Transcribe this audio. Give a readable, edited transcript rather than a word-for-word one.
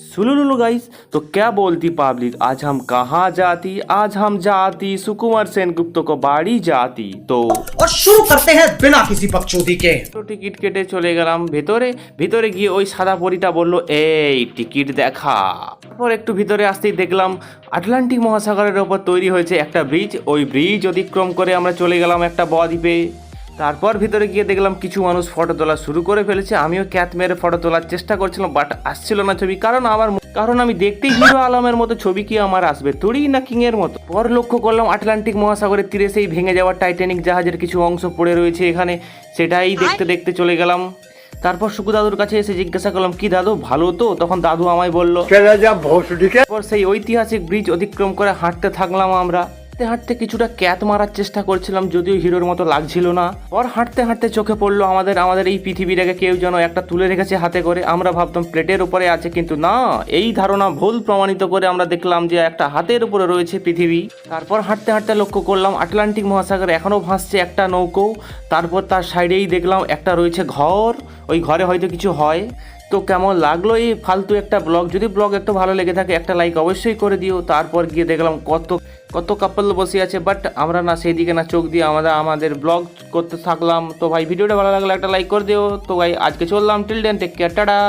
सुनो गाइस, तो क्या बोलती पब्लिक, आज हम कहाँ जाती? आज हम जाती सुकुमार सेनगुप्त को बाड़ी जाती। तो और शुरू करते हैं बिना किसी बकचोदी के। তো টিকিট কেটে চলে গেলাম ভেতরে। ভিতরে গিয়ে ওই সাদা পরীটা বলল, এই টিকিট দেখা। তারপর একটু ভিতরে আসতেই দেখলাম আটলান্টিক মহাসাগরের ওপর তৈরি হয়েছে একটা ব্রিজ। ওই ব্রিজ অতিক্রম করে আমরা চলে গেলাম একটা বদ্বীপে। তারপর ভিতরে গিয়ে দেখলাম কিছু মানুষ ফটো তোলা শুরু করে ফেলেছে। আমিও ক্যাত মেরে ফটো তোলার চেষ্টা করছিলাম, বাট আসছিল না ছবি। কারণ আমি দেখতেই হিরো আলমের মতো, ছবি কি আমার আসবে তুড়ি না কিং এর মতো। পর লক্ষ্য করলাম আটলান্টিক মহাসাগরের তীরে সেই ভেঙে যাওয়া টাইটানিক জাহাজের কিছু অংশ পড়ে রয়েছে এখানে। সেটাই দেখতে দেখতে চলে গেলাম। তারপর সুকু দাদুর কাছে এসে জিজ্ঞাসা করলাম, কি দাদু ভালো তো? তখন দাদু আমায় বলল, তারপর সেই ঐতিহাসিক ব্রিজ অতিক্রম করে হাঁটতে থাকলাম আমরা। হাঁটতে হাঁটতে কিছুটা ক্যাত মারার চেষ্টা করছিলাম, যদিও হিরোর মতো লাগছিল না। পর হাঁটতে হাঁটতে চোখে পড়লো আমাদের এই পৃথিবীটাকে কেউ যেন একটা তুলে রেখেছে হাতে করে। আমরা ভাবতাম প্লেটের উপরে আছে, কিন্তু না, এই ধারণা ভুল প্রমাণিত করে আমরা দেখলাম যে একটা হাতের উপরে রয়েছে পৃথিবী। তারপর হাঁটতে হাঁটতে লক্ষ্য করলাম আটলান্টিক মহাসাগরে এখনো ভাসছে একটা নৌকো। তারপর তার সাইডেই দেখলাম একটা রয়েছে ঘর, ওই ঘরে হয়তো কিছু হয়। তো কেমন লাগলো এই ফালতু একটা ব্লগ? যদি ব্লগ একটু ভালো লেগে থাকে একটা লাইক অবশ্যই করে দিও। তারপর গিয়ে দেখলাম কত কাপল বসে আছে, বাট আমরা না সেই দিকে না চোখ দিয়ে আমাদের ব্লগ করতে থাকলাম। তো ভাই ভিডিওটা ভালো লাগলে একটা লাইক করে দিও। তো ভাই আজকে চললাম, till then take care, tata.